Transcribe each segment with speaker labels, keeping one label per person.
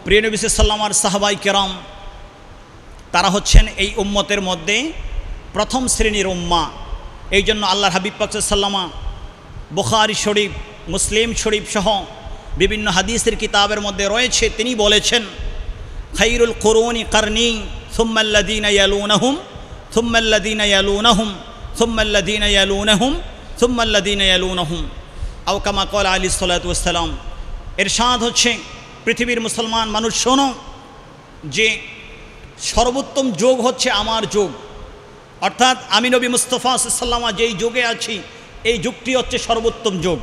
Speaker 1: প্রিয় নবী সাল্লাল্লাহু আলাইহি সাহাবায়ে কেরাম তারা হচ্ছেন এই উম্মতের মধ্যে প্রথম শ্রেণীর উম্মাহ। এই জন্য আল্লাহর হাবিব পাক সাল্লাল্লাহু বুখারী শরীফ, মুসলিম শরীফ সহ বিভিন্ন হাদিসের কিতাবের মধ্যে রয়েছে, তিনি বলেছেন খায়রুল কুরুনি কারনি সুম্মা আল্লাযীনা ইয়ালুনাহুম সুম্মা আল্লাযীনা ইয়ালুনাহুম সুম্মা আল্লাযীনা ইয়ালুনাহুম সুম্মা আল্লাযীনা ইয়ালুনাহুম আও কামা ক্বালা আলাইহিস সালাতু ওয়াস সালাম। ইরশাদ হচ্ছে, পৃথিবীর মুসলমান মানুষ শোনো যে সর্বোত্তম যুগ হচ্ছে আমার যুগ, অর্থাৎ আমি নবী মুস্তাফা সাল্লাল্লাহু আলাইহি যেই যুগে আছি এই যুগটি হচ্ছে সর্বোত্তম যুগ।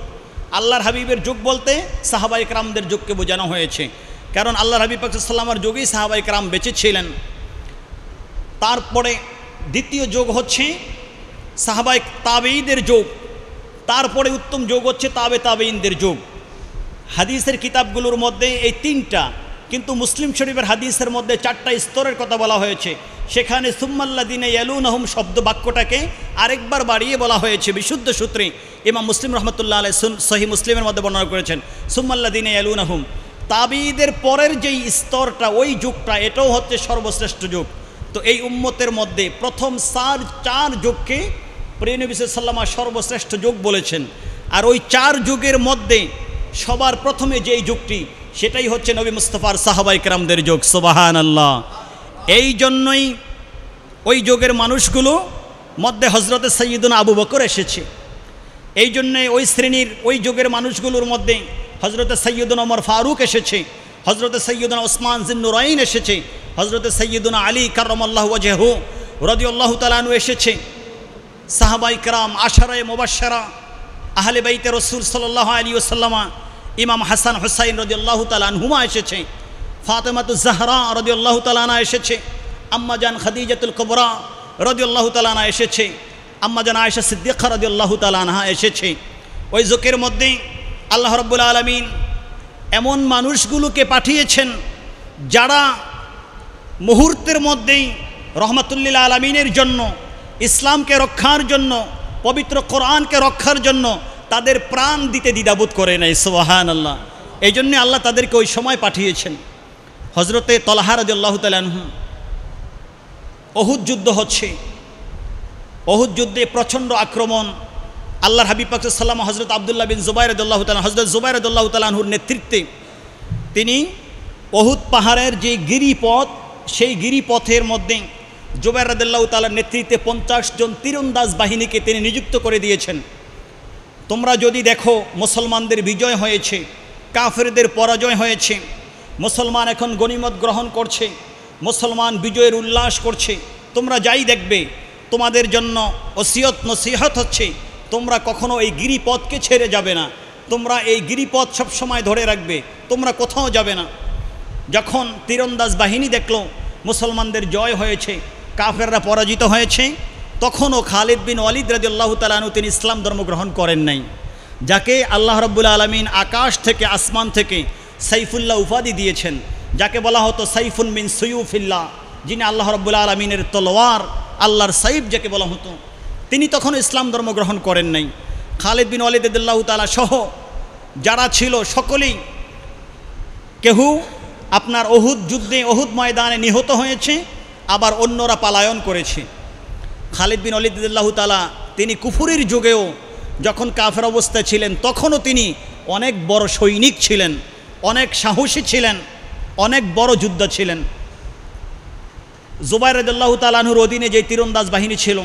Speaker 1: আল্লাহর হাবিবের যুগ বলতে সাহাবায়ে কেরামদের যুগকে বোঝানো হয়েছে, কারণ আল্লাহর হাবিব পাক সাল্লাল্লাহু আলাইহি যুগেই সাহাবায়ে কেরাম বেঁচে ছিলেন। তারপরে দ্বিতীয় যুগ হচ্ছে সাহাবায়ে তাবেঈদের যুগ, তারপরে উত্তম যুগ হচ্ছে তাবেঈনদের যুগ। হাদিসের কিতাবগুলোর মধ্যে এই তিনটা, কিন্তু মুসলিম শরীফের হাদিসের মধ্যে চারটা স্তরের কথা বলা হয়েছে। সেখানে সুম্মাল্লাযীনা ইয়ালুনাহুম শব্দ বাক্যটাকে আরেকবার বাড়িয়ে বলা হয়েছে বিশুদ্ধ সূত্রে। ইমাম মুসলিম রহমতুল্লাহ আলাইহি সহিহ মুসলিমের মধ্যে বর্ণনা করেছেন সুম্মাল্লাযীনা ইয়ালুনাহুম। তাবেঈদের পরের যেই স্তরটা, ওই যুগটা, এটাও হচ্ছে সর্বশ্রেষ্ঠ যুগ। তো এই উম্মতের মধ্যে প্রথম চার যুগকে প্রিয় নবী সাল্লাল্লাহু আলাইহি সর্বশ্রেষ্ঠ যুগ বলেছেন। আর ওই চার যুগের মধ্যে সবার প্রথমে যেই যুগটি, সেটাই হচ্ছে নবী মুস্তাফার সাহাবায়ে কেরামদের যুগ। সুবহানাল্লাহ। এই জন্যই ওই যুগের মানুষগুলো মধ্যে হযরতে সাইয়্যিদুনা আবু বকর এসেছে। এই জন্যে ওই শ্রেণীর ওই যুগের মানুষগুলোর মধ্যে হযরতে সাইয়্যিদুনা ওমর ফারুক এসেছে, হযরতে সাইয়্যিদুনা ওসমান যিন্নুরাইন এসেছে, হযরতে সাইয়্যিদুনা আলী কাররামাল্লাহু ওয়াজহু রাদিয়াল্লাহু তাআলা আনহু এসেছে। সাহাবায়ে কেরাম, আশারায়ে মুবাশশারা, আহলে বাইতে রাসূল সাল্লাল্লাহু আলাইহি ওয়াসাল্লাম, ইমাম হাসান হুসাইন রাদিয়াল্লাহু তাআলা আনহুমা এসেছে, ফাতেমাতুজ জাহরা রাদিয়াল্লাহু তাআলা আনহা এসেছে, আম্মাজান খাদিজাতুল কুবরা রাদিয়াল্লাহু তাআলা আনহা এসেছে, আম্মাজান আয়েশা সিদ্দিকা রাদিয়াল্লাহু তাআলা আনহা এসেছে। ওই যুগের মধ্যে আল্লাহ রাব্বুল আলামিন এমন মানুষগুলোকে পাঠিয়েছেন যারা মুহূর্তের মধ্যেই রহমাতুল লিল আলামিনের জন্য, ইসলামকে রক্ষার জন্য, পবিত্র কোরআনকে রক্ষার জন্য তাদের প্রাণ দিতে দ্বিধাবোধ করে নাই। সুবহানাল্লাহ। এই জন্যে আল্লাহ তাদেরকে ওই সময় পাঠিয়েছেন। হযরতে তলহা রাদিয়াল্লাহু তাআলা আনহু, উহুদ যুদ্ধ হচ্ছে, উহুদ যুদ্ধে প্রচণ্ড আক্রমণ। আল্লাহর হাবিব পাক সাল্লাল্লাহু আলাইহি ওয়াসাল্লাম হযরত আব্দুল্লাহ বিন জুবাইর রাদিয়াল্লাহু তাআলা, হযরত জুবাইর রাদিয়াল্লাহু তাআলা আনহুর নেতৃত্বে তিনি উহুদ পাহাড়ের যে গিরিপথ, সেই গিরিপথের মধ্যে জুবাইর রাদিয়াল্লাহু তাআলার নেতৃত্বে 50 জন তীরন্দাজ বাহিনীকে তিনি নিযুক্ত করে দিয়েছেন। তোমরা যদি দেখো মুসলমানদের বিজয় হয়েছে, কাফেরদের পরাজয় হয়েছে, মুসলমান এখন গনিমত গ্রহণ করছে, মুসলমান বিজয়ের উল্লাস করছে, তোমরা যাই দেখবে তোমাদের জন্য ওসিয়ত নসিহত হচ্ছে তোমরা কখনো এই গিরিপথকে ছেড়ে যাবে না, তোমরা এই গিরিপথ সবসময় ধরে রাখবে, তোমরা কোথাও যাবে না। যখন তীরন্দাজ বাহিনী দেখলো মুসলমানদের জয় হয়েছে, কাফেররা পরাজিত হয়েছে, তখনও খালিদ বিন ওয়ালিদ রাদিয়াল্লাহু তাআলা আনহু তিনি ইসলাম ধর্ম গ্রহণ করেন নাই, যাকে আল্লাহ রাব্বুল আলামিন আকাশ থেকে, আসমান থেকে সাইফুল্লাহ উপাধি দিয়েছেন, যাকে বলা হতো সাইফুন মিন সুয়ুফিল্লাহ, যিনি আল্লাহ রাব্বুল আলামিনের তলোয়ার, আল্লাহর সাইফ যাকে বলা হতো, তিনি তখন ইসলাম ধর্ম গ্রহণ করেন নাই। খালিদ বিন ওয়ালিদ রাদিয়াল্লাহু তাআলা সহ যারা ছিল সকলেই কেউ আপনার উহুদ যুদ্ধে, উহুদ ময়দানে নিহত হয়েছে, আবার অন্যরা পালায়ন করেছে। খালিদ বিন ওয়ালিদ রাদিয়াল্লাহু তাআলা তিনি কুফুরের যুগেও যখন কাফের অবস্থায় ছিলেন, তখনও তিনি অনেক বড় সৈনিক ছিলেন, অনেক সাহসী ছিলেন, অনেক বড় যোদ্ধা ছিলেন। জুবাইর রাদিয়াল্লাহু তাআলা আনহুর অধীনে যে তীরন্দাজ বাহিনী ছিল,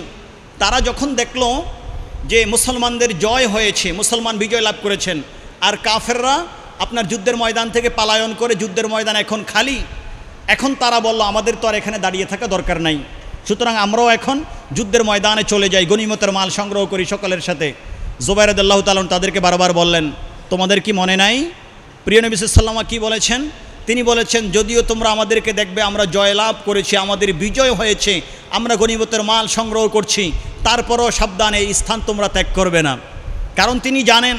Speaker 1: তারা যখন দেখল যে মুসলমানদের জয় হয়েছে, মুসলমান বিজয় লাভ করেছেন, আর কাফেররা আপনার যুদ্ধের ময়দান থেকে পালায়ন করে, যুদ্ধের ময়দান এখন খালি, এখন তারা বলল আমাদের তো আর এখানে দাঁড়িয়ে থাকা দরকার নাই, সুতরাং আমরাও এখন যুদ্ধের ময়দানে চলে যাই, গনিমতের মাল সংগ্রহ করি সকলের সাথে। জুবাইর রাদিয়াল্লাহু তাআলা তাদেরকে বারবার বললেন, তোমাদের কি মনে নাই প্রিয় নবী সাল্লাল্লাহু আলাইহি ওয়াসাল্লাম কি বলেছেন? তিনি বলেছেন, যদিও তোমরা আমাদেরকে দেখবে আমরা জয়লাভ করেছি, আমাদের বিজয় হয়েছে, আমরা গনিমতের মাল সংগ্রহ করছি, তারপরও সাবধানে এই স্থান তোমরা ত্যাগ করবে না। কারণ তিনি জানেন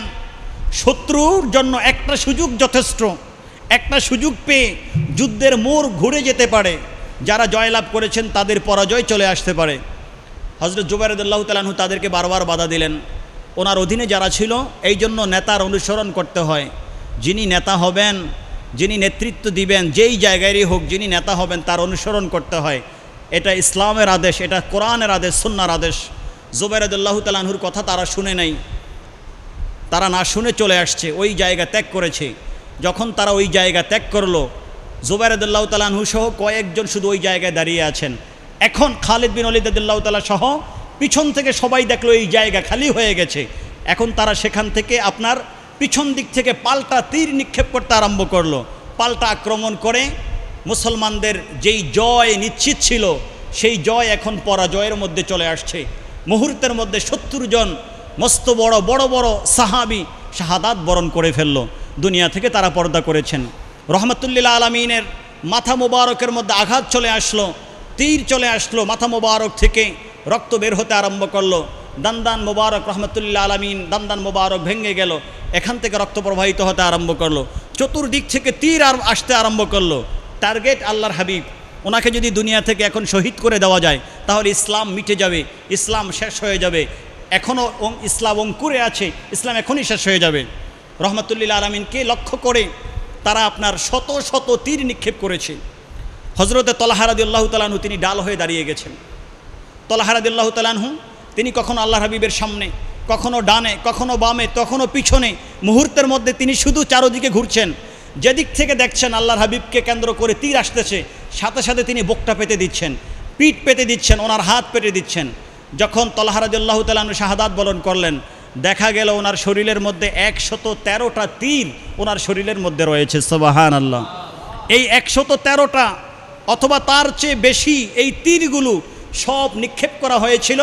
Speaker 1: শত্রুর জন্য একটা সুযোগ যথেষ্ট, একটা সুযোগ পেয়ে যুদ্ধের মোড় ঘুরে যেতে পারে, যারা জয়লাভ করেছেন তাদের পরাজয় চলে আসতে পারে। হযরত জুবাইর রাদিয়াল্লাহু তাআলা আনহু তাদেরকে বারবার বাধা দিলেন। ওনার অধীনে যারা ছিল, এই জন্য নেতার অনুসরণ করতে হয়। যিনি নেতা হবেন, যিনি নেতৃত্ব দিবেন, যেই জায়গায়ই হোক, যিনি নেতা হবেন তার অনুসরণ করতে হয়। এটা ইসলামের আদেশ, এটা কোরআনের আদেশ, সুন্নাহর আদেশ। জুবাইর রাদিয়াল্লাহু তাআলা আনহুর কথা তারা শুনে নাই, তারা না শুনে চলে আসছে, ওই জায়গা ত্যাগ করেছে। যখন তারা ওই জায়গা ত্যাগ করলো, জুবাইর রাদিয়াল্লাহু তাআলা আনহু সহ কয়েকজন শুধু ওই জায়গায় দাঁড়িয়ে আছেন। এখন খালিদ বিন ওয়ালিদ রাদিয়াল্লাহু তাআলা সহ পিছন থেকে সবাই দেখলো এই জায়গা খালি হয়ে গেছে। এখন তারা সেখান থেকে আপনার পিছন দিক থেকে পাল্টা তীর নিক্ষেপ করতে আরম্ভ করলো। পাল্টা আক্রমণ করে মুসলমানদের যেই জয় নিশ্চিত ছিল, সেই জয় এখন পরাজয়ের মধ্যে চলে আসছে। মুহূর্তের মধ্যে ৭০ জন মস্ত বড় বড় বড় সাহাবী শাহাদাত বরণ করে ফেললো। দুনিয়া থেকে তারা পর্দা করেছেন। রহমতুল্লিল আলমিনের মাথা মোবারকের মধ্যে আঘাত চলে আসলো, তীর চলে আসলো, মাথা মোবারক থেকে রক্ত বের হতে আরম্ভ করলো। দান্দান মোবারক রহমতুল্লিল আলমিন দান্দান মোবারক ভেঙে গেল, এখান থেকে রক্ত প্রবাহিত হতে আরম্ভ করলো। চতুর্দিক থেকে তীর আর আসতে আরম্ভ করলো। টার্গেট আল্লাহর হাবিব। ওনাকে যদি দুনিয়া থেকে এখন শহীদ করে দেওয়া যায় তাহলে ইসলাম মিটে যাবে, ইসলাম শেষ হয়ে যাবে। এখনও ইসলাম অঙ্কুরে আছে, ইসলাম এখনই শেষ হয়ে যাবে। রহমতুল্লিল আলমিনকে লক্ষ্য করে তারা আপনার শত শত তীর নিক্ষেপ করেছে। হজরতে তলহা রাদিয়াল্লাহু তাআলা আনহু তিনি ডাল হয়ে দাঁড়িয়ে গেছেন। তলহা রাদিয়াল্লাহু তাআলা আনহু তিনি কখনো আল্লাহর হাবিবের সামনে, কখনো ডানে, কখনো বামে, কখনো পিছনে, মুহূর্তের মধ্যে তিনি শুধু চারদিকে ঘুরছেন। যেদিক থেকে দেখছেন আল্লাহর হাবিবকে কেন্দ্র করে তীর আসতেছে, সাথে সাথে তিনি বুকটা পেতে দিচ্ছেন, পিঠ পেতে দিচ্ছেন, ওনার হাত পেতে দিচ্ছেন। যখন তলহা রাদিয়াল্লাহু তাআলা আনহু শাহাদাত বরণ করলেন, দেখা গেল ওনার শরীরের মধ্যে ১১৩টা তীর ওনার শরীরের মধ্যে রয়েছে। সুবহানাল্লাহ। এই ১১৩টা অথবা তার চেয়ে বেশি এই তীরগুলো সব নিক্ষেপ করা হয়েছিল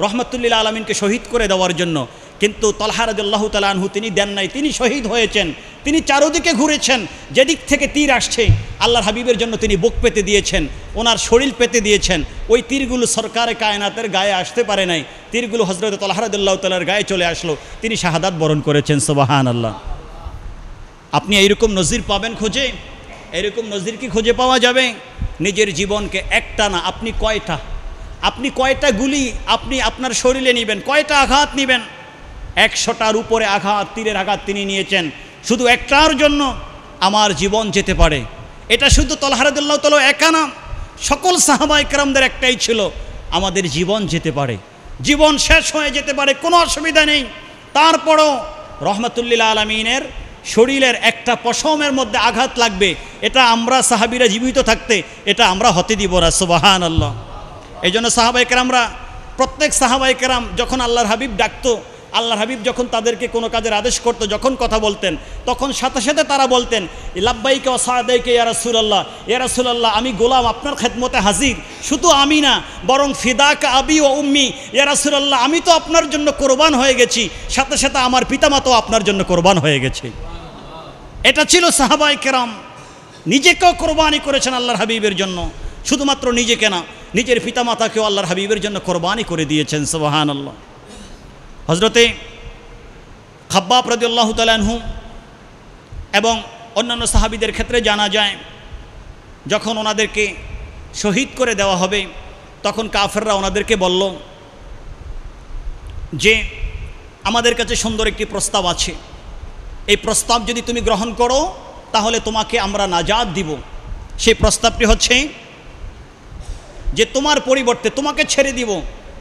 Speaker 1: রহমতুল্লিল আলমিনকে শহীদ করে দেওয়ার জন্য। কিন্তু তলহা রাদিয়াল্লাহু তাআলা আনহু তিনি দেন নাই, তিনি শহীদ হয়েছেন। তিনি চারদিকে ঘুরেছেন, যেদিক থেকে তীর আসছে আল্লাহর হাবিবের জন্য তিনি বুক পেতে দিয়েছেন, ওনার শরীর পেতে দিয়েছেন। ওই তীরগুলো সরকারে কায়নাতের গায়ে আসতে পারে নাই, তীরগুলো হযরত তলহা রাদিয়াল্লাহু তাআলার গায়ে চলে আসলো, তিনি শাহাদাত বরণ করেছেন। সুবহানাল্লাহ। আপনি এইরকম নজির পাবেন খুঁজে? এরকম নজির কি খুঁজে পাওয়া যাবে? নিজের জীবনকে একটা না, আপনি কয়টা গুলি আপনি আপনার শরীরে নেবেন, কয়টা আঘাত নেবেন? ১০০টার উপরে আঘাত, তীরের আঘাত তিনি নিয়েছেন। শুধু একটার জন্য আমার জীবন যেতে পারে। এটা শুধু তলহা রাদিয়াল্লাহু তাআলা একা না, সকল সাহাবায়ে কেরামদের একটাই ছিল, আমাদের জীবন যেতে পারে, জীবন শেষ হয়ে যেতে পারে, কোনো অসুবিধা নেই। তারপরও রহমতুল্লিল আলমিনের শরীরের একটা পশমের মধ্যে আঘাত লাগবে, এটা আমরা সাহাবীরা জীবিত থাকতে এটা আমরা হতে দিব না। সুবহানাল্লাহ। এই জন্য সাহাবায়ে কেরামরা, প্রত্যেক সাহাবায়ে কেরাম যখন আল্লাহর হাবিব ডাকতো, আল্লাহর হাবিব যখন তাদেরকে কোনো কাজের আদেশ করতো, যখন কথা বলতেন, তখন সাথে সাথে তারা বলতেন লাব্বাইকা ওয়া সাদাইকা ইয়া রাসূলুল্লাহ, ইয়া রাসূলুল্লাহ আমি গোলাম আপনার খেদমতে হাজির। শুধু আমি না, বরং ফিদাকা আবি ওয়া উম্মি, ইয়া রাসূলুল্লাহ আমি তো আপনার জন্য কোরবান হয়ে গেছি, সাথে সাথে আমার পিতামাতাও আপনার জন্য কোরবান হয়ে গেছে। এটা ছিল সাহাবায়ে কেরাম। নিজেকেও কোরবানি করেছেন আল্লাহর হাবিবের জন্য, শুধুমাত্র নিজেকে না, নিজের পিতামাতাকেও আল্লাহর হাবিবের জন্য কোরবানি করে দিয়েছেন। সুবহানাল্লাহ। হজরতে খাব্বাব রাদিয়াল্লাহু তাআলা আনহু এবং অন্যান্য সাহাবীদের ক্ষেত্রে জানা যায়, যখন ওনাদেরকে শহীদ করে দেওয়া হবে তখন কাফেররা ওনাদেরকে বলল যে আমাদের কাছে সুন্দর একটি প্রস্তাব আছে, এই প্রস্তাব যদি তুমি গ্রহণ করো তাহলে তোমাকে আমরা নাজাত দিব। সেই প্রস্তাবটি হচ্ছে যে তোমার পরিবর্তে, তোমাকে ছেড়ে দিব,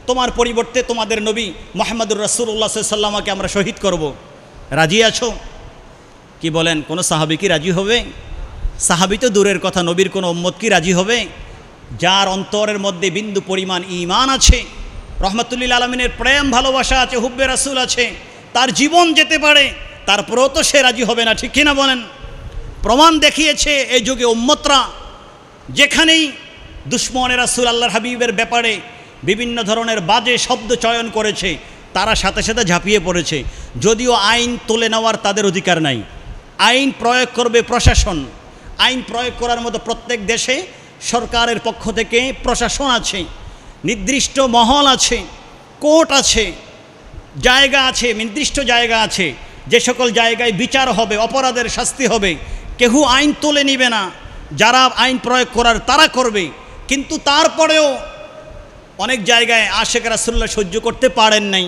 Speaker 1: তোমার পরিবর্তে তোমাদের নবী মুহাম্মদুর রাসূলুল্লাহ সাল্লাল্লাহু আলাইহি ওয়াসাল্লামকে আমরা শহীদ করব। রাজি আছো? কি বলেন, কোনো সাহাবী কি রাজি হবে? সাহাবী তো দূরের কথা, নবীর কোনো উম্মত কি রাজি হবে? যার অন্তরের মধ্যে বিন্দু পরিমাণ ঈমান আছে, রহমতুল্লিল আলমিনের প্রেম ভালোবাসা আছে, হুব্বে রাসূল আছে, তার জীবন যেতে পারে, তারপরেও তো সে রাজি হবে না, ঠিক কিনা বলেন? প্রমাণ দেখিয়েছে এই যুগে উম্মতরা, যেখানেই দুশমনে রাসূল আল্লাহর হাবিবের ব্যাপারে বিভিন্ন ধরনের বাজে শব্দ চয়ন করেছে, তারা সাথে সাথে ঝাঁপিয়ে পড়েছে। যদিও আইন তুলে নেওয়ার তাদের অধিকার নাই, আইন প্রয়োগ করবে প্রশাসন। আইন প্রয়োগ করার মতো প্রত্যেক দেশে সরকারের পক্ষ থেকে প্রশাসন আছে, নির্দিষ্ট মহল আছে, কোর্ট আছে, জায়গা আছে, নির্দিষ্ট জায়গা আছে, যে সকল জায়গায় বিচার হবে, অপরাধের শাস্তি হবে। কেউ আইন তুলে নিবে না, যারা আইন প্রয়োগ করার তারা করবে। কিন্তু তারপরেও অনেক জায়গায় আশেক রাসূলুল্লাহ সহ্য করতে পারেন নাই।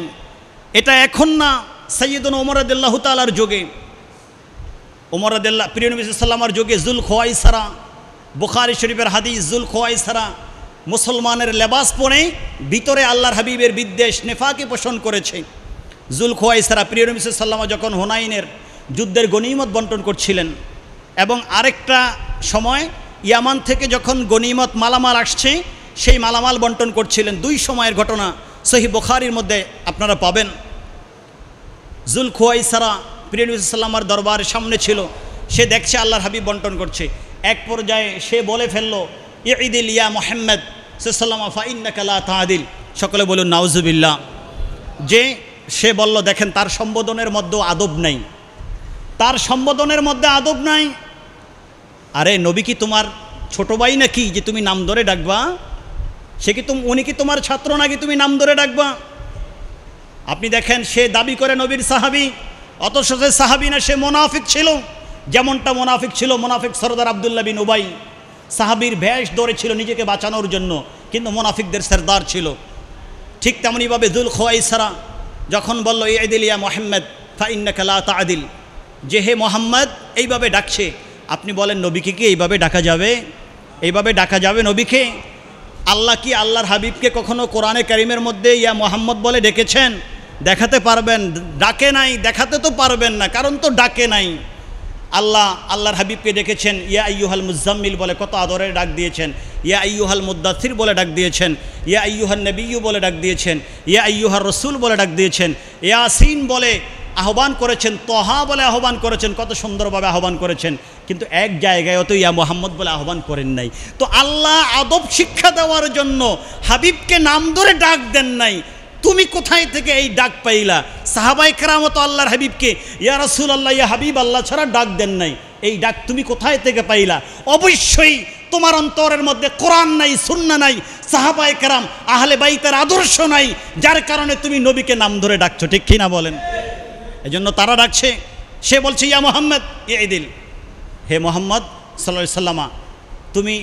Speaker 1: এটা এখন না, সাইয়্যিদুনা ওমর রাদিয়াল্লাহু তাআলার যুগে ওমর রাদিয়াল্লাহু প্রিয় নবী সাল্লাল্লাহু আলাইহি ওয়াসাল্লামের যুগে জুল খোয়াইসারা, বুখারী শরীফের হাদিস, জুল খোয়াইসারা মুসলমানের লেবাস পরে ভিতরে আল্লাহর হাবিবের বিদ্বেষ নেফাকি পোষণ করেছে। জুল খোয়াইসারা প্রিয় নবী সাল্লাল্লাহু আলাইহি ওয়াসাল্লাম যখন হুনাইনের যুদ্ধের গনিমত বন্টন করছিলেন এবং আরেকটা সময় ইয়ামান থেকে যখন গনিমত মালামাল আসছে সেই মালামাল বন্টন করছিলেন, দুই সময়ের ঘটনা সহিহ বুখারীর মধ্যে আপনারা পাবেন। জুল খোয়াইসারা প্রিয় নবী সাল্লাল্লাহু আলাইহি ওয়াসাল্লামের দরবারের সামনে ছিল, সে দেখছে আল্লাহর হাবিব বন্টন করছে। এক পর্যায়ে সে বলে ফেললো, ইদিল ইয়া মুহাম্মদ সাল্লাল্লাহু আলাইহি ওয়া ইন্নাকা লা তাদিল। সকলে বলুন নাউজুবিল্লাহ। যে সে বলল, দেখেন তার সম্বোধনের মধ্যে আদব নাই, তার সম্বোধনের মধ্যে আদব নাই। আরে নবী কি তোমার ছোট ভাই নাকি যে তুমি নাম ধরে ডাকবা? সে কি উনি কি তোমার ছাত্র নাকি তুমি নাম ধরে ডাকবা? আপনি দেখেন সে দাবি করে নবীর সাহাবী, অথচ সে সাহাবী না, সে মুনাফিক ছিল। যেমনটা মুনাফিক ছিল মুনাফিক সরদার আব্দুল্লাহ বিন উবাই, সাহাবীর ভেষ ধরেছিল নিজেকে বাঁচানোর জন্য, কিন্তু মুনাফিকদের সরদার ছিল। ঠিক তেমনিভাবে জুল খোয়াইসারা যখন বলল ইদিল ইয়া মুহাম্মদ ফা ইন্নাকা লা তাদিল, যে হে মোহাম্মদ এইভাবে ডাকছে, আপনি বলেন নবীকে কি এইভাবে ডাকা যাবে? এইভাবে ডাকা যাবে নবীকে? আল্লাহ কি আল্লাহর হাবিবকে কখনো কোরআনে কারিমের মধ্যে ইয়া মোহাম্মদ বলে ডেকেছেন? দেখাতে পারবেন? ডাকে নাই, দেখাতে তো পারবেন না, কারণ তো ডাকে নাই। আল্লাহ আল্লাহর হাবিবকে ডেকেছেন ইয়া আইয়ুহাল মুজাম্মিল বলে, কত আদরের ডাক দিয়েছেন। ইয়া আইয়ুহাল মুদ্দাথির বলে ডাক দিয়েছেন, ইয়া আইয়ুহান নবিয়্যু বলে ডাক দিয়েছেন, ইয়া আইয়ুহার রাসূল বলে ডাক দিয়েছেন, ইয়াসিন বলে আহ্বান করেছেন, তহা বলে আহ্বান করেছেন, কত সুন্দরভাবে আহ্বান করেছেন। কিন্তু এক জায়গায় অত ইয়া মুহাম্মদ বলে আহ্বান করেন নাই। তো আল্লাহ আদব শিক্ষা দেওয়ার জন্য হাবিবকে নাম ধরে ডাক দেন নাই। তুমি কোথায় থেকে এই ডাক পাইলা? সাহাবায়ে কেরাম তো আল্লাহর হাবিবকে ইয়া রাসূলুল্লাহ ইয়া হাবিব আল্লাহ ছাড়া ডাক দেন নাই। এই ডাক তুমি কোথায় থেকে পাইলা? অবশ্যই তোমার অন্তরের মধ্যে কোরআন নাই, সুন্নাহ নাই, সাহাবায়ে কেরাম আহলে বাইতের আদর্শ নাই, যার কারণে তুমি নবীকে নাম ধরে ডাকছো। ঠিক কিনা বলেন? এজন্য তারা ডাকছে। সে বলছে ইয়া মুহাম্মদ ইদিল, হে মোহাম্মদ সাল্লাল্লাহু আলাইহি ওয়াসাল্লাম তুমি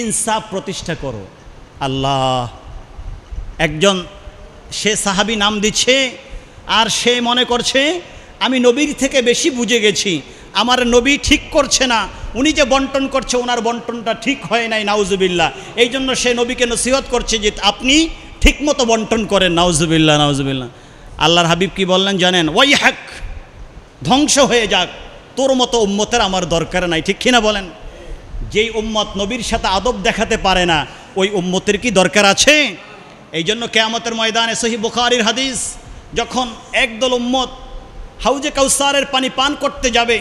Speaker 1: ইনসাফ প্রতিষ্ঠা করো। আল্লাহ, একজন সে সাহাবী নাম দিচ্ছে আর সে মনে করছে আমি নবীর থেকে বেশি বুঝে গেছি, আমার নবী ঠিক করছে না, উনি যে বন্টন করছে ওনার বন্টনটা ঠিক হয় নাই, নাউজুবিল্লাহ। এই জন্য সে নবীকে নসিহত করছে যে আপনি ঠিকমতো বন্টন করেন, নাউজুবিল্লাহ নাউজুবিল্লাহ। আল্লাহর হাবিব কি বললেন জানেন? ওয়াইহাক, ধ্বংস হয়ে যাক, তোর মতো উম্মতের আমার দরকার নাই। ঠিক কিনা বলেন? যেই উম্মত নবীর সাথে আদব দেখাতে পারে না, ওই উম্মতের কি দরকার আছে? এই জন্য কিয়ামতের ময়দানে সহিহ বুখারীর হাদিস, যখন একদল উম্মত হাউজে কাউসারের পানি পান করতে যাবে,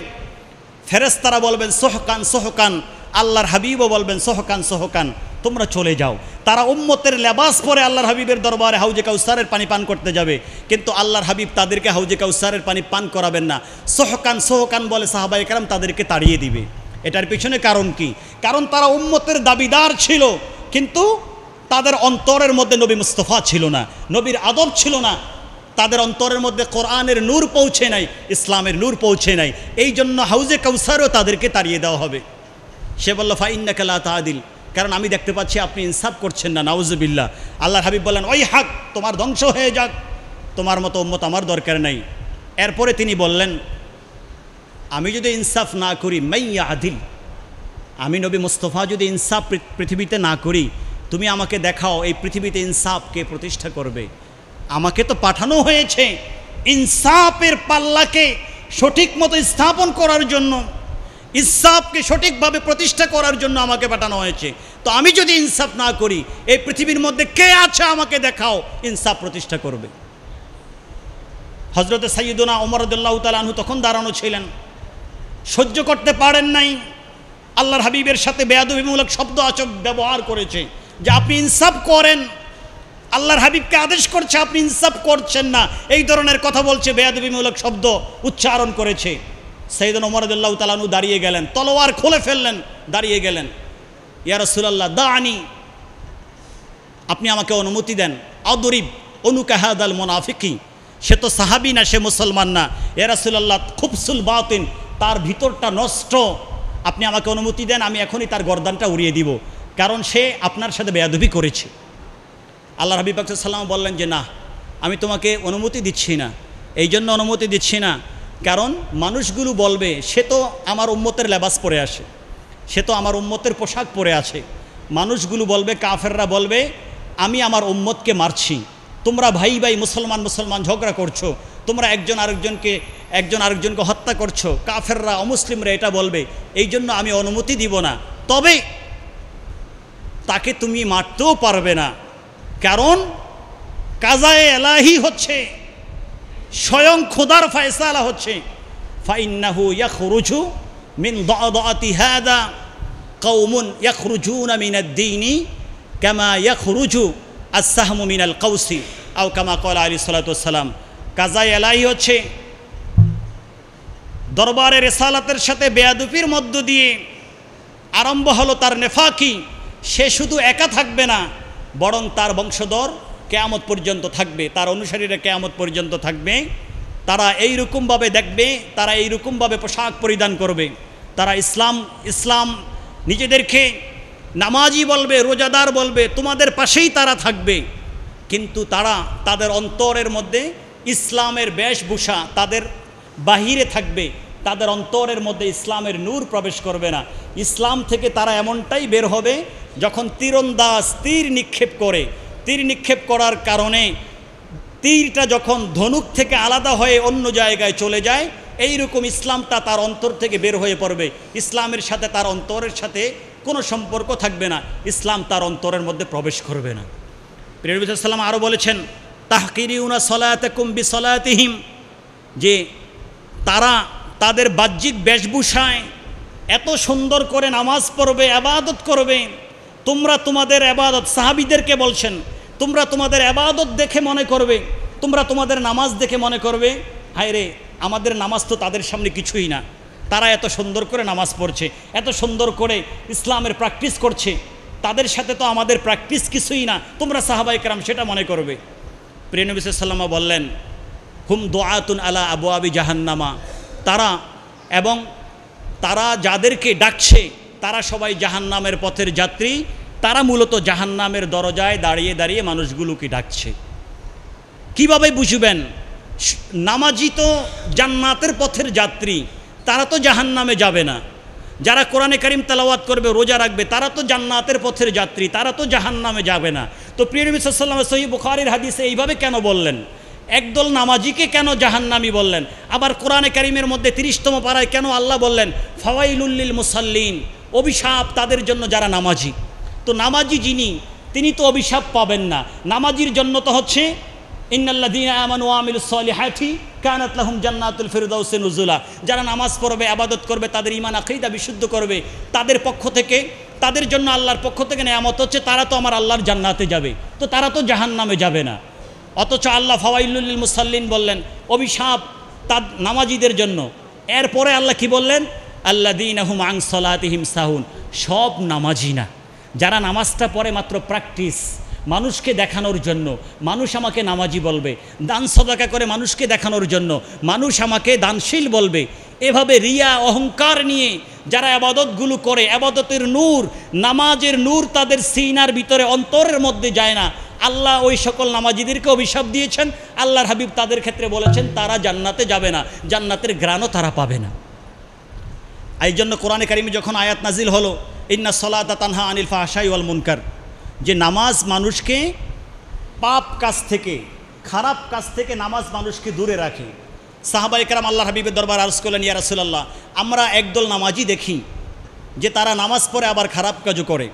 Speaker 1: ফেরেশতারা বলবেন সোহকান সোহকান, আল্লাহর হাবিবও বলবেন সোহকান সোহকান, তোমরা চলে যাও। তারা উম্মতের লেবাস পরে আল্লাহর হাবিবের দরবারে হাউজে কাউসারের পানি পান করতে যাবে, কিন্তু আল্লাহর হাবিব তাদেরকে হাউজে কাউসারের পানি পান করাবেন না। সোহকান সোহকান বলে সাহাবায়ে কেরাম তাদেরকে তাড়িয়ে দিবে। এটার পিছনে কারণ কি? কারণ তারা উম্মতের দাবিদার ছিল, কিন্তু তাদের অন্তরের মধ্যে নবী মুস্তাফা ছিল না, নবীর আদব ছিল না, তাদের অন্তরের মধ্যে কোরআনের নূর পৌঁছে নাই, ইসলামের নূর পৌঁছে নাই। এই জন্য হাউজে কাউসারও তাদেরকে তাড়িয়ে দেওয়া হবে। সে বলল ফা ইন্নাকা লা তাদিল, কারণ আমি দেখতে পাচ্ছি আপনি ইনসাফ করছেন না, নাউজুবিল্লাহ। আল্লাহর হাবিব বলেন ওই হাক, তোমার ধ্বংস হয়ে যাক, তোমার মতো উম্মত আমার দরকার নাই। এরপরে তিনি বললেন আমি যদি ইনসাফ না করি, মাইয়া আদিল, আমি নবী মুস্তাফা যদি ইনসাফ পৃথিবীতে না করি, তুমি আমাকে দেখাও এই পৃথিবীতে ইনসাফকে প্রতিষ্ঠা করবে। আমাকে তো পাঠানো হয়েছে ইনসাফের পাল্লাকে সঠিক মতো স্থাপন করার জন্য, ইনসাফকে সঠিকভাবে প্রতিষ্ঠা করার জন্য আমাকে পাঠানো হয়েছে। তো আমি যদি ইনসাফ না করি, এই পৃথিবীর মধ্যে কে আছে আমাকে দেখাও ইনসাফ প্রতিষ্ঠা করবে। হযরতে সাইয়্যিদুনা ওমর রাদিয়াল্লাহু তাআলা আনহু তখন দাঁড়ানো ছিলেন, সহ্য করতে পারেন নাই। আল্লাহর হাবিবের সাথে বেয়াদবিমূলক শব্দ আচরণ ব্যবহার করেছে যে আপনি ইনসাফ করেন, আল্লাহর হাবিবকে আদেশ করছে আপনি ইনসাফ করছেন না, এই ধরনের কথা বলছে, বেয়াদবিমূলক শব্দ উচ্চারণ করেছে। সাইয়্যিদুনা ওমর রাদিয়াল্লাহু তাআলা আনহু দাঁড়িয়ে গেলেন, তলোয়ার খুলে ফেললেন, দাঁড়িয়ে গেলেন। ইয়া রাসূলুল্লাহ দানি, আপনি আমাকে অনুমতি দেন, আদরিব উনুকা হাদাল মুনাফিকি, সে তো সাহাবী না, সে মুসলমান না। ইয়া রাসূলুল্লাহ খুবসুল বাতিন, তার ভিতরটা নষ্ট, আপনি আমাকে অনুমতি দেন, আমি এখনই তার গর্দানটা উড়িয়ে দিব, কারণ সে আপনার সাথে বেয়াদবি করেছে। আল্লাহর হাবিব পাক সাল্লাল্লাহু আলাইহি ওয়াসাল্লাম বললেন যে না, আমি তোমাকে অনুমতি দিচ্ছি না। এই জন্য অনুমতি দিচ্ছি না, কারণ মানুষগুলো বলবে সে তো আমার উম্মতের লেবাস পরে আসে, সে তো আমার উম্মতের পোশাক পরে আছে। মানুষগুলো বলবে, কাফেররা বলবে, আমি আমার উম্মতকে মারছি, তোমরা ভাই ভাই মুসলমান মুসলমান ঝগড়া করছো, তোমরা একজন আরেকজনকে হত্যা করছো। কাফেররা অমুসলিমরা এটা বলবে, এই জন্য আমি অনুমতি দিব না। তবে তাকে তুমি মারতেও পারবে না, কারণ কাজায়ে এলাহি হচ্ছে, স্বয়ং খোদার ফয়সালা হচ্ছে। ফাইন্নাহু ইয়াখরুজু মিন দাদাতি হাদা কওমুন ইয়াখরুজুনা মিনাদ দীনি কামা ইয়াখরুজু আস-সাহমু মিনাল কাউসি আও কামা ক্বালা আলাইহিস সালাতু ওয়াস সালাম। কাজায়ে এলাহি হচ্ছে দরবারে রিসালাতের সাথে বেয়াদবির মধ্য দিয়ে আরম্ভ হলো তার নেফাকি। সে শুধু একা থাকবে না, বরং তার বংশধর কিয়ামত পর্যন্ত থাকবে, তার অনুসারীরা কিয়ামত পর্যন্ত থাকবে। তারা এইরকমভাবে দেখবে, তারা এইরকমভাবে পোশাক পরিধান করবে, তারা ইসলাম নিজেদেরকে নামাজি বলবে, রোজাদার বলবে, তোমাদের পাশেই তারা থাকবে। কিন্তু তাদের অন্তরের মধ্যে ইসলামের বেশভূষা তাদের বাহিরে থাকবে, তাদের অন্তরের মধ্যে ইসলামের নূর প্রবেশ করবে না। ইসলাম থেকে তারা এমনটাই বের হবে যখন তীরন্দাজ তীর নিক্ষেপ করে, তীর নিক্ষেপ করার কারণে তীরটা যখন ধনুক থেকে আলাদা হয়ে অন্য জায়গায় চলে যায়, এইরকম ইসলামটা তার অন্তর থেকে বের হয়ে পড়বে। ইসলামের সাথে তার অন্তরের সাথে কোনো সম্পর্ক থাকবে না, ইসলাম তার অন্তরের মধ্যে প্রবেশ করবে না। প্রিয় নবী সাল্লাল্লাহু আলাইহি ওয়াসাল্লাম আরও বলেছেন, তাহকিরিউনা সলাতাকুম বিসলাতিহিম, যে তারা তাদের বাহ্যিক বেশভূষায় এত সুন্দর করে নামাজ পড়বে, ইবাদত করবে, তোমরা তোমাদের ইবাদত, সাহাবীদেরকে বলছেন, তোমরা তোমাদের ইবাদত দেখে মনে করবে, তোমরা তোমাদের নামাজ দেখে মনে করবে, হায় রে আমাদের নামাজ তো তাদের সামনে কিছুই না, তারা এত সুন্দর করে নামাজ পড়ছে, এত সুন্দর করে ইসলামের প্র্যাকটিস করছে, তাদের সাথে তো আমাদের প্র্যাকটিস কিছুই না, তোমরা সাহাবায়ে কেরাম সেটা মনে করবে। প্রিয় নবী সাল্লাল্লাহু আলাইহি ওয়াসাল্লাম বললেন, হুম দুআতুন আলা আবওয়াবি জাহান্নামা, তারা যাদেরকে ডাকছে তারা সবাই জাহান্নামের পথের যাত্রী, তারা মূলত জাহান্নামের দরজায় দাঁড়িয়ে দাঁড়িয়ে মানুষগুলোকে ডাকছে। কিভাবে বুঝবেন? নামাজি তো জান্নাতের পথের যাত্রী, তারা তো জাহান্নামে যাবে না। যারা কোরআনে কারিম তেলাওয়াত করবে, রোজা রাখবে, তারা তো জান্নাতের পথের যাত্রী, তারা তো জাহান্নামে যাবে না। তো প্রিয় নবী সাল্লাল্লাহু আলাইহি ওয়াসাল্লাম সহিহ বুখারীর হাদিসে এইভাবে কেন বললেন? একদল নামাজিকে কেন জাহান্নামী বললেন? আবার কোরআনে কারিমের মধ্যে 30তম পারায় কেন আল্লাহ বললেন ফাওয়াইলুল লিল মুসাল্লিন, অভিশাপ তাদের জন্য যারা নামাজি। তো নামাজি যিনি, তিনি তো অভিশাপ পাবেন না। নামাজির জন্য তো হচ্ছে ইন্নাল্লাযীনা আমানু ওয়া আমিলুস সলিহাতি কানাত লাহুম জান্নাতুল ফিরদাউসি নুজুলা, যারা নামাজ পড়বে, ইবাদত করবে, তাদের ঈমান আকীদা বিশুদ্ধ করবে, তাদের পক্ষ থেকে, তাদের জন্য আল্লাহর পক্ষ থেকে নেয়ামত হচ্ছে তারা তো আমার আল্লাহর জান্নাতে যাবে, তো তারা তো জাহান্নামে যাবে না। অথচ আল্লাহ ফাওয়াইলুল লিল মুসাল্লিন বললেন, অভিশাপ তার নামাজিদের জন্য। এরপরে আল্লাহ কি বললেন? আল্লাযীনা হুম আন সলাতিহিম সাহুন, সব নামাজি না, যারা নামাজটা পড়ে মাত্র প্র্যাকটিস, মানুষকে দেখানোর জন্য, মানুষ আমাকে নামাজি বলবে, দান সদকা করে মানুষকে দেখানোর জন্য, মানুষ আমাকে দানশীল বলবে, এভাবে রিয়া অহংকার নিয়ে যারা ইবাদতগুলো করে, ইবাদতের নূর, নামাজের নূর তাদের সিনার ভিতরে অন্তরের মধ্যে যায় না, আল্লাহ ওই সকল নামাজিদেরকে অভিশাপ দিয়েছেন। আল্লাহর হাবিব তাদের ক্ষেত্রে বলেছেন তারা জান্নাতে যাবে না, জান্নাতের ঘ্রাণও তারা পাবে না। এই জন্য কোরআনে কারিমে যখন আয়াত নাজিল হলো ইন্না সলাতা তানহা আনিল ফাহশাই ওয়াল মুনকার, যে নামাজ মানুষকে পাপ কাজ থেকে, খারাপ কাজ থেকে নামাজ মানুষকে দূরে রাখে, সাহাবায়ে কেরাম আল্লাহর হাবিবের দরবার আরজ করলেন, ইয়া রাসূলুল্লাহ, আমরা একদল নামাজি দেখি যে তারা নামাজ পড়ে আবার খারাপ কাজও করে,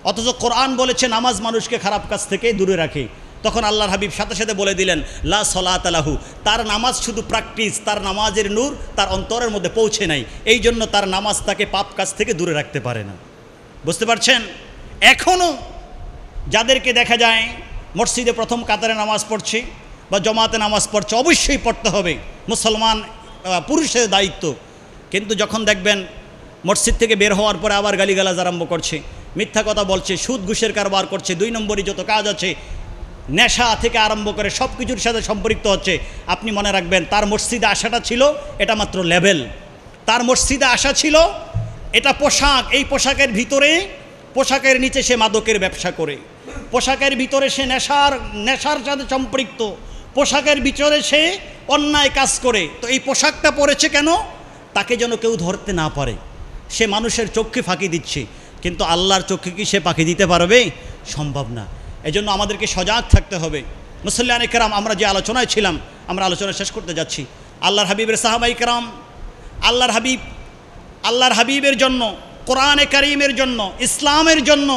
Speaker 1: অথচ কোরআন বলেছে নামাজ মানুষকে খারাপ কাজ থেকে দূরে রাখে। তখন আল্লাহর হাবিব সাথে সাথে বলে দিলেন, লা সলাতা লাহু, তার নামাজ শুধু প্র্যাকটিস, তার নামাজের নূর তার অন্তরের মধ্যে পৌঁছে নাই, এই জন্য তার নামাজ তাকে পাপ কাজ থেকে দূরে রাখতে পারে না। বুঝতে পারছেন? এখনও যাদেরকে দেখা যায় মসজিদে প্রথম কাতারে নামাজ পড়ছে বা জমাতে নামাজ পড়ছে, অবশ্যই পড়তে হবে, মুসলমান পুরুষের দায়িত্ব, কিন্তু যখন দেখবেন মসজিদ থেকে বের হওয়ার পরে আবার গালিগালাজ আরম্ভ করছে, মিথ্যা কথা বলছে, সুদ ঘুষের কারবার করছে, 2 নম্বরই যত কাজ আছে, নেশা থেকে আরম্ভ করে সব কিছুর সাথে সম্পৃক্ত হচ্ছে, আপনি মনে রাখবেন তার মসজিদে আসাটা ছিল এটা মাত্র লেভেল, তার মসজিদে আসা ছিল এটা পোশাক, এই পোশাকের ভিতরে, পোশাকের নিচে সে মাদকের ব্যবসা করে, পোশাকের ভিতরে সে নেশার সাথে সম্পৃক্ত, পোশাকের ভিতরে সে অন্যায় কাজ করে, তো এই পোশাকটা পরেছে কেন? তাকে যেন কেউ ধরতে না পারে। সে মানুষের চোখে ফাঁকি দিচ্ছে, কিন্তু আল্লাহর চোখে কি সে ফাঁকি দিতে পারবে? সম্ভব না। এজন্য আমাদেরকে সজাগ থাকতে হবে। মুসল্লিয়ানে কেরাম, আমরা যে আলোচনায় ছিলাম, আমরা আলোচনা শেষ করতে যাচ্ছি। আল্লাহর হাবিবের সাহাবাই কেরাম, আল্লাহর হাবিবের জন্য, কোরআনে কারীমের জন্য, ইসলামের জন্য,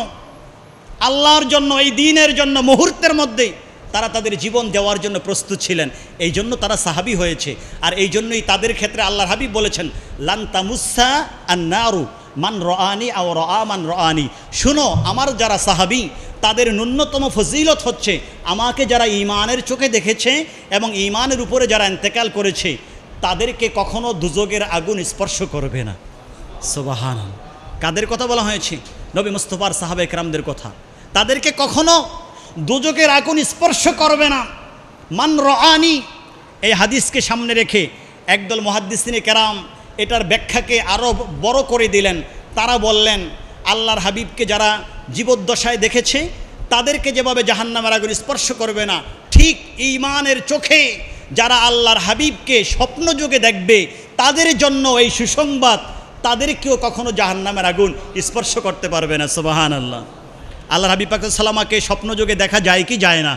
Speaker 1: আল্লাহর জন্য, এই দ্বীনের জন্য মুহূর্তের মধ্যে তারা তাদের জীবন দেওয়ার জন্য প্রস্তুত ছিলেন। এই জন্য তারা সাহাবী হয়েছে। আর এই জন্যই তাদের ক্ষেত্রে আল্লাহর হাবিব বলেছেন, লান তামুসা আন-নারু মান রাআনি আও রাআ মান রাআনি। শুনো, আমার যারা সাহাবী, তাদের ন্যূনতম ফজিলত হচ্ছে আমাকে যারা ঈমানের চোখে দেখেছে এবং ঈমানের উপরে যারা ইন্তেকাল করেছে, তাদেরকে কখনো দুজকের আগুন স্পর্শ করবে না। সুবহানাল্লাহ। কাদের কথা বলা হয়েছে? নবী মুস্তাফার সাহাবায়ে কেরামদের কথা। তাদেরকে কখনো দুজকের আগুন স্পর্শ করবে না। মান রাআনি, এই হাদিসকে সামনে রেখে একদল মুহাদ্দিসিনে কেরাম এটার ব্যাখ্যাকে আরও বড় করে দিলেন। তারা বললেন, আল্লাহর হাবিবকে যারা জীবদ্দশায় দেখেছে তাদেরকে যেভাবে জাহান্নামের আগুন স্পর্শ করবে না, ঠিক ঈমানের চোখে যারা আল্লাহর হাবিবকে স্বপ্নযোগে দেখবে তাদের জন্য এই সুসংবাদ, তাদেরকেও কখনো জাহান্নামের আগুন স্পর্শ করতে পারবে না। সুবহানাল্লাহ। আল্লাহর হাবিব পাক সাল্লামাকে স্বপ্নযোগে দেখা যায় কি যায় না?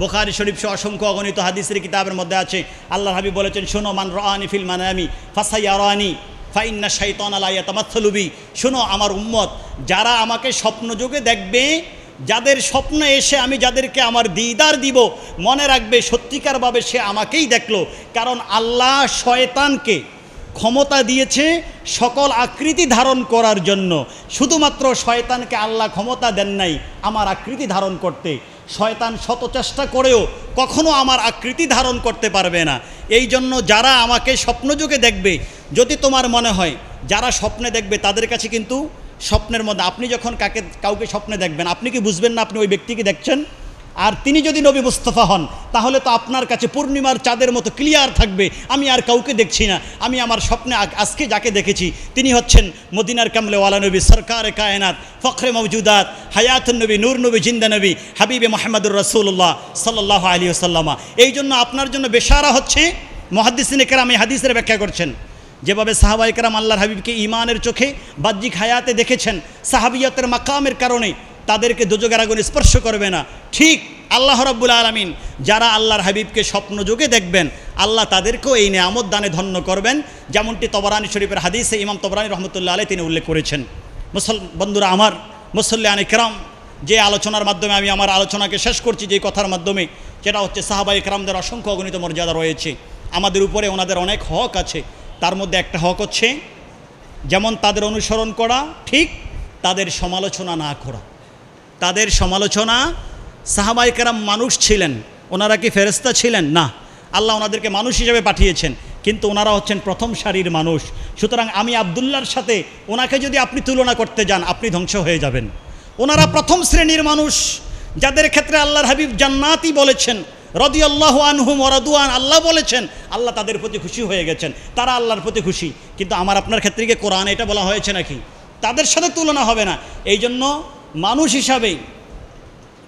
Speaker 1: বুখারী শরীফ সহ অসংখ্য অগণিত হাদিসের কিতাবের মধ্যে আছে, আল্লাহর হাবিব বলেছেন, শোনো, মান রাআনি ফিল মানামি ফাসায়ারানি ফাইন্না শাইতানা লা ইয়াতামাসসালু বি। শোনো আমার উম্মত, যারা আমাকে স্বপ্নযোগে দেখবে, যাদের স্বপ্নে এসে আমি যাদেরকে আমার দিদার দিব, মনে রাখবে সত্যিকারভাবে সে আমাকেই দেখলো। কারণ আল্লাহ শয়তানকে ক্ষমতা দিয়েছে সকল আকৃতি ধারণ করার জন্য। শুধুমাত্র শয়তানকে আল্লাহ ক্ষমতা দেন নাই আমার আকৃতি ধারণ করতে। শয়তান শত চেষ্টা করেও কখনো আমার আকৃতি ধারণ করতে পারবে না। এই জন্য যারা আমাকে স্বপ্নযোগে দেখবে, যদি তোমার মনে হয় যারা স্বপ্নে দেখবে তাদের কাছে কিন্তু স্বপ্নের মধ্যে আপনি যখন কাউকে স্বপ্নে দেখবেন, আপনি কি বুঝবেন না আপনি ওই ব্যক্তিকে দেখছেন? আর তিনি যদি নবী মুস্তাফা হন, তাহলে তো আপনার কাছে পূর্ণিমার চাঁদের মতো ক্লিয়ার থাকবে, আমি আর কাউকে দেখছি না, আমি আমার স্বপ্নে আজকে যাকে দেখেছি তিনি হচ্ছেন মদিনার কামলেওয়ালা নবী, সরকারে কায়নাত, ফখরে মওজুদাত, হায়াতুন নবী, নূর নবী, জিন্দা নবী, হাবিবে মুহাম্মদুর রাসূলুল্লাহ সাল্লাল্লাহু আলাইহি ওয়াসাল্লাম। এই জন্য আপনার জন্য বেশারা হচ্ছে, মুহাদ্দিসিনে কেরাম এই হাদিসের ব্যাখ্যা করছেন, যেভাবে সাহাবায়ে কেরাম আল্লাহর হাবিবকে ঈমানের চোখে বাহ্যিক হায়াতে দেখেছেন, সাহাবিয়তের মাকামের কারণে তাদেরকে দোজখের আগুন স্পর্শ করবে না, ঠিক আল্লাহ রাব্বুল আলামিন যারা আল্লাহর হাবিবকে স্বপ্নযোগে দেখবেন, আল্লাহ তাদেরকেও এই নেয়ামত দানে ধন্য করবেন, যেমনটি তবরানী শরীফের হাদিসে ইমাম তবরানী রহমতুল্লাহ আলাইহি তিনি উল্লেখ করেছেন। বন্ধুরা আমার, মুসল্লিয়ানে কেরাম, যে আলোচনার মাধ্যমে আমি আমার আলোচনাকে শেষ করছি, যে কথার মাধ্যমে, যেটা হচ্ছে সাহাবায়ে কেরামদের অসংখ্য অগণিত মর্যাদা রয়েছে, আমাদের উপরে ওনাদের অনেক হক আছে। তার মধ্যে একটা হক হচ্ছে যেমন তাদের অনুসরণ করা, ঠিক তাদের সমালোচনা না করা। তাদের সমালোচনা, সাহাবায়ে কেরাম মানুষ ছিলেন, ওনারা কি ফেরেশতা ছিলেন? না, আল্লাহ ওনাদেরকে মানুষ হিসেবে পাঠিয়েছেন, কিন্তু ওনারা হচ্ছেন প্রথম সারির মানুষ। সুতরাং আমি আবদুল্লাহর সাথে ওনাকে যদি আপনি তুলনা করতে যান, আপনি ধ্বংস হয়ে যাবেন। ওনারা প্রথম শ্রেণীর মানুষ, যাদের ক্ষেত্রে আল্লাহর হাবিব জান্নাতি বলেছেন, রাদিয়াল্লাহু আনহুম ওয়া রাদওয়ান, আল্লাহ বলেছেন, আল্লাহ তাদের প্রতি খুশি হয়ে গেছেন, তারা আল্লাহর প্রতি খুশি। কিন্তু আমার আপনার ক্ষেত্রে কি কোরআনে এটা বলা হয়েছে নাকি? তাদের সাথে তুলনা হবে না। এই জন্য মানুষ হিসাবে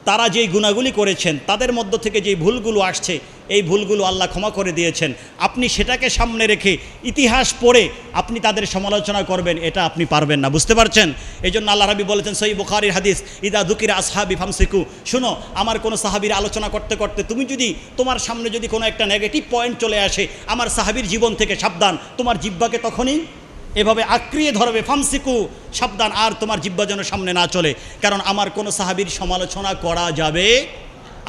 Speaker 1: তারা যেই গুণাগুলি করেছেন, তাদের মধ্য থেকে যেই ভুলগুলো আসছে, এই ভুলগুলো আল্লাহ ক্ষমা করে দিয়েছেন। আপনি সেটাকে সামনে রেখে ইতিহাস পড়ে আপনি তাদের সমালোচনা করবেন, এটা আপনি পারবেন না। বুঝতে পারছেন? এই জন্য আল্লাহ রাব্বি বলেছেন সহিহ বুখারীর হাদিস, ইদা যুকিরা আসহাবি ফামসিকু। শুনো, আমার কোনো সাহাবীর আলোচনা করতে করতে তুমি যদি তোমার সামনে যদি কোনো একটা নেগেটিভ পয়েন্ট চলে আসে আমার সাহাবীর জীবন থেকে, সাবধান, তোমার জিহ্বাকে তখনই এভাবে আঁকড়িয়ে ধরবে, ফামসিকু, সাবধান, আর তোমার জিহ্বা যেন সামনে না চলে, কারণ আমার কোনো সাহাবীর সমালোচনা করা যাবে।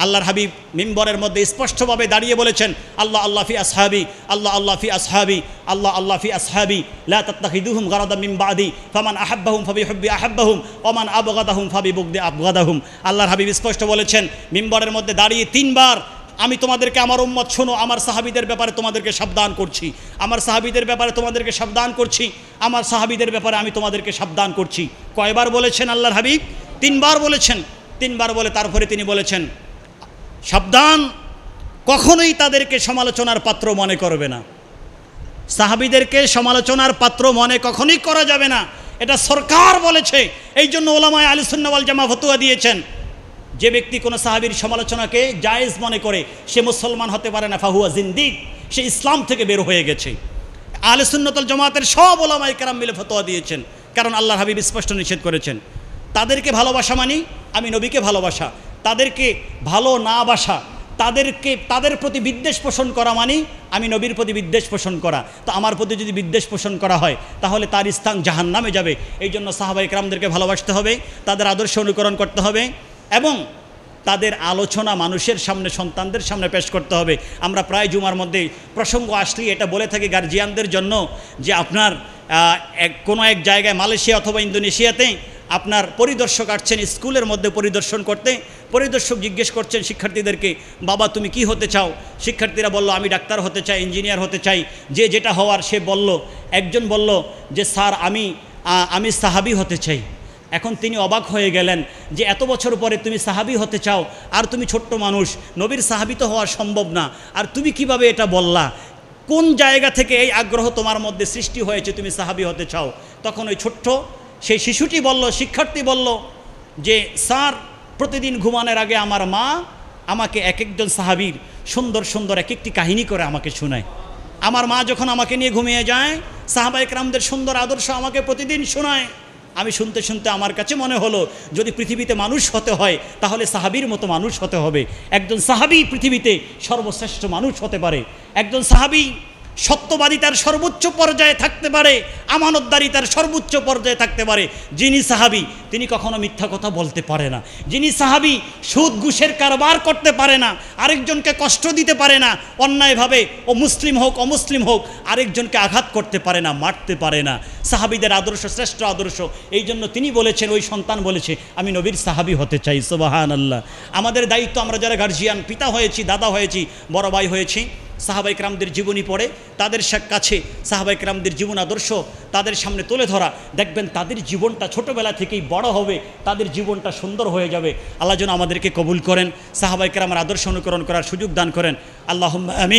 Speaker 1: আল্লাহর হাবিব মিম্বরের মধ্যে স্পষ্টভাবে দাঁড়িয়ে বলেছেন, আল্লাহ আল্লাহ ফি আসহাবি, আল্লাহ আল্লাহ ফি আসহাবি, আল্লাহ আল্লাহ ফি আসহাবি, লা তাত্তাখিদুহুম গারাদাম মিন বাদি, ফামান আহাব্বাহুম ফাবিহুব্বি আহাব্বাহুম ওয়া মান আবগাদাহুম ফাবিবুগদি আবগাদাহুম। আল্লাহর হাবিব স্পষ্ট বলেছেন মিম্বরের মধ্যে দাঁড়িয়ে 3 বার, আমি তোমাদেরকে, আমার উম্মত শোনো, আমার সাহাবীদের ব্যাপারে তোমাদেরকে সাবধান করছি, আমার সাহাবীদের ব্যাপারে তোমাদেরকে সাবধান করছি, আমার সাহাবীদের ব্যাপারে আমি তোমাদেরকে সাবধান করছি। কয়বার বলেছেন আল্লাহর হাবিব? 3 বার বলেছেন। 3 বার বলে তারপরে তিনি বলেছেন, সাবধান, কখনোই তাদেরকে সমালোচনার পাত্র মনে করবে না। সাহাবীদেরকে সমালোচনার পাত্র মনে কখনোই করা যাবে না, এটা সরকার বলেছে। এই জন্য ওলামায়ে আহলে সুন্নাহ ওয়াল জামাআহ ফতোয়া দিয়েছেন, যে ব্যক্তি কোনো সাহাবীর সমালোচনাকে জায়েজ মনে করে সে মুসলমান হতে পারে না, ফাহুয়া জিন্দিক, সে ইসলাম থেকে বের হয়ে গেছে। আহলে সুন্নাত ওয়াল জামাতের সব ওলামায়ে কেরাম মিলে ফতোয়া দিয়েছেন, কারণ আল্লাহর হাবিব স্পষ্ট নিষেধ করেছেন। তাদেরকে ভালোবাসা মানি আমি নবীকে ভালোবাসা, তাদেরকে ভালো না বাসা, তাদের প্রতি বিদ্বেষ পোষণ করা মানি আমি নবীর প্রতি বিদ্বেষ পোষণ করা। তো আমার প্রতি যদি বিদ্বেষ পোষণ করা হয় তাহলে তার স্থান জাহান্নামে যাবে। এই জন্য সাহাবায়ে কেরামদেরকে ভালোবাসতে হবে, তাদের আদর্শ অনুকরণ করতে হবে এবং তাদের আলোচনা মানুষের সামনে, সন্তানদের সামনে পেশ করতে হবে। আমরা প্রায় জুমার মধ্যে প্রসঙ্গ আসলেই এটা বলে থাকি গার্জিয়ানদের জন্য যে আপনার কোনো এক জায়গায় মালয়েশিয়া অথবা ইন্দোনেশিয়াতে আপনার পরিদর্শক আসছেন স্কুলের মধ্যে পরিদর্শন করতে। পরিদর্শক জিজ্ঞেস করছেন শিক্ষার্থীদেরকে, বাবা তুমি কি হতে চাও? শিক্ষার্থীরা বলল আমি ডাক্তার হতে চাই, ইঞ্জিনিয়ার হতে চাই, যে যেটা হওয়ার সে বলল। একজন বলল যে স্যার আমি সাহাবী হতে চাই। এখন তিনি অবাক হয়ে গেলেন যে এত বছর পরে তুমি সাহাবী হতে চাও, আর তুমি ছোট্ট মানুষ, নবীর সাহাবী তো হওয়া সম্ভব না, আর তুমি কিভাবে এটা বললা? কোন জায়গা থেকে এই আগ্রহ তোমার মধ্যে সৃষ্টি হয়েছে তুমি সাহাবী হতে চাও? তখন ওই ছোট্ট সেই শিশুটি বলল, শিক্ষার্থী বলল যে স্যার প্রতিদিন ঘুমানোর আগে আমার মা আমাকে এক একজন সাহাবীর সুন্দর সুন্দর এক একটি কাহিনী করে আমাকে শোনায়। আমার মা যখন আমাকে নিয়ে ঘুমিয়ে যায় সাহাবায়ে কেরামদের সুন্দর আদর্শ আমাকে প্রতিদিন শোনায়। আমি শুনতে শুনতে আমার কাছে মনে হলো যদি পৃথিবীতে মানুষ হতে হয় তাহলে সাহাবীর মতো মানুষ হতে হবে। একজন সাহাবী পৃথিবীতে সর্বশ্রেষ্ঠ মানুষ হতে পারে। একজন সাহাবী সত্যবাদিতার সর্বোচ্চ পর্যায়ে থাকতে পারে, আমানতদারিতার সর্বোচ্চ পর্যায়ে থাকতে পারে। যিনি সাহাবী তিনি কখনো মিথ্যা কথা বলতে পারে না। যিনি সাহাবী সুদ ঘুষের কারবার করতে পারে না, আরেকজনকে কষ্ট দিতে পারে না, অন্যায়ভাবে ও মুসলিম হোক অমুসলিম হোক আরেকজনকে আঘাত করতে পারে না, মারতে পারে না। সাহাবীদের আদর্শ শ্রেষ্ঠ আদর্শ। এই জন্য তিনি বলেছেন, ওই সন্তান বলেছে আমি নবীর সাহাবী হতে চাই। সুবহানাল্লাহ। আমাদের দায়িত্ব, আমরা যারা গার্জিয়ান, পিতা হয়েছি, দাদা হয়েছি, বড় ভাই হয়েছি, সাহাবায়ে কেরামদের জীবনী পড়ে তাদের কাছে সাহাবায়ে কেরামদের জীবন আদর্শ তাদের সামনে তুলে ধরা। দেখবেন তাদের জীবনটা ছোটোবেলা থেকেই বড় হবে, তাদের জীবনটা সুন্দর হয়ে যাবে। আল্লাহ যেন আমাদেরকে কবুল করেন, সাহাবায়ে কেরামের আদর্শ অনুকরণ করার সুযোগ দান করেন। আল্লাহুম্মা আমিন।